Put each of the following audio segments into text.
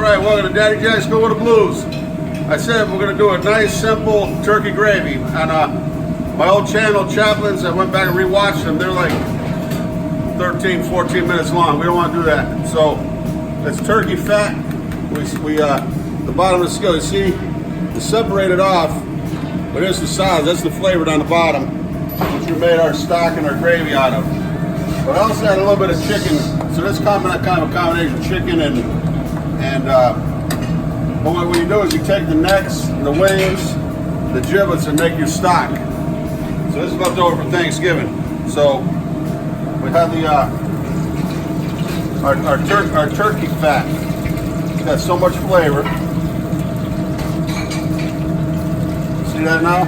Alright, welcome to Daddy Jack's Go with the Blues. I said we're going to do a nice, simple turkey gravy. On my old channel, Chaplin's, I went back and rewatched them. They're like 13, 14 minutes long. We don't want to do that. So, it's turkey fat. The bottom of the scale, you see, it's separated off, but here's the size. That's the flavored on the bottom, which we made our stock and our gravy out of. But I also had a little bit of chicken. So this kind of a combination of chicken and what you do is you take the necks, the wings, the giblets, and make your stock. So this is left over for Thanksgiving. So we have the our turkey fat. It's got so much flavor. See that now?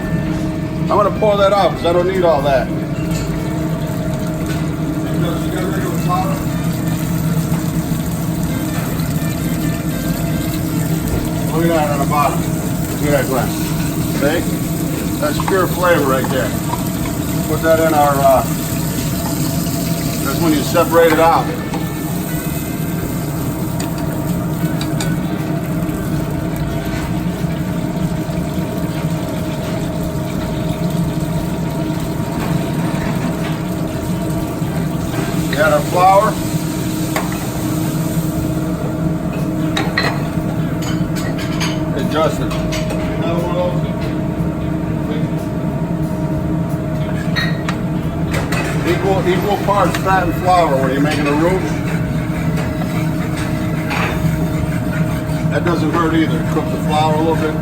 I'm gonna pour that out because I don't need all that. You got regular flour? Look at that on the bottom. Look at that, Glenn. See? That's pure flavor right there. Put that in our, that's when you separate it out. We got our flour. Justin, another one of those. Equal parts fat and flour when you're making a roux. That doesn't hurt either. Cook the flour a little bit.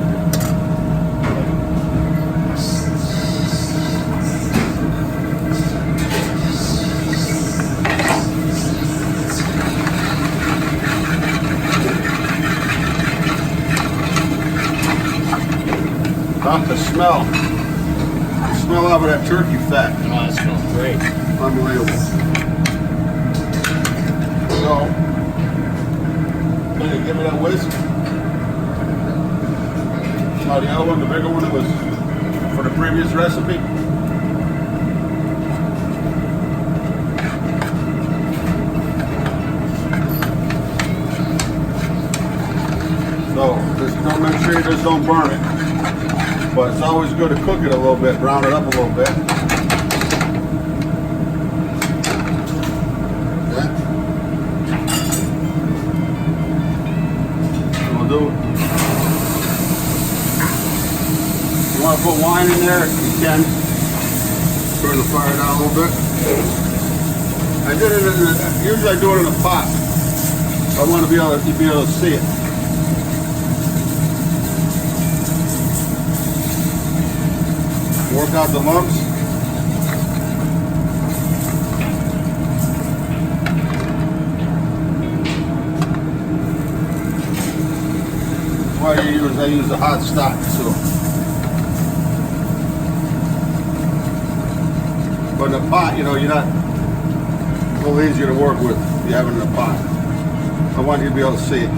The smell. The smell of that turkey fat. Oh, that smells great. Unbelievable. So, can you give me that whisk? Oh, the other one, the bigger one, that was for the previous recipe. So, just make sure you just don't burn it. But it's always good to cook it a little bit, brown it up a little bit. Okay. We'll do. If you want to put wine in there, you can. Turn the fire down a little bit. I did it usually I do it in a pot. I want to be able to see it. Work out the lumps. That's why I use the hot stock, so. But in a pot, you know, you're not a little easier to work with if you have it in a pot. I want you to be able to see it.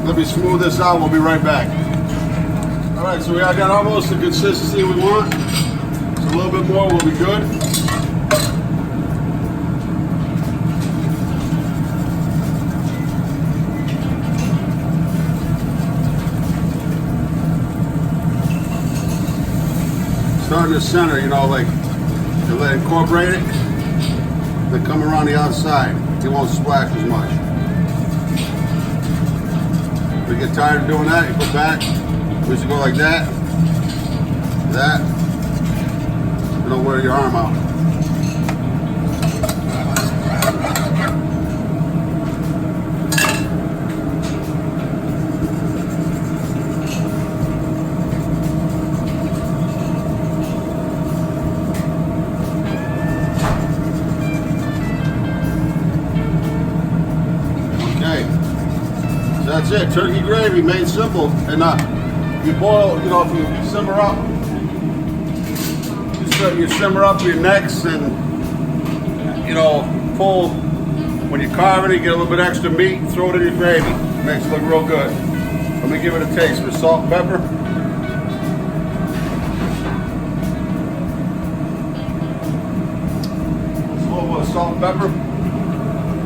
Let me smooth this out, we'll be right back. Alright, so we got almost the consistency we want. So a little bit more will be good. Start in the center, you know, like to let it incorporate it. Then come around the outside. It won't splash as much. If you get tired of doing that, you put back. We used to go like that, that. You don't wear your arm out. That's it, turkey gravy made simple. And you boil, you know, if you simmer up, you simmer up your necks and, you know, pull, when you carve it, you get a little bit extra meat, throw it in your gravy. It makes it look real good. Let me give it a taste for salt and pepper. Just a little bit of salt and pepper, a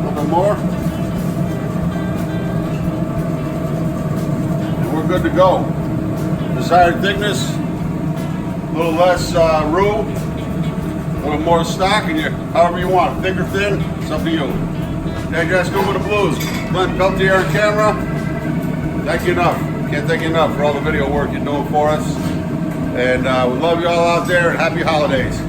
little bit more. We're good to go. Desired thickness, a little less roux, a little more stock, and however you want, thick or thin, it's up to you. Dad Jack's Go with the Blues. Glenn Peltier on camera. Thank you enough. Can't thank you enough for all the video work you're doing for us. And we love you all out there, and happy holidays.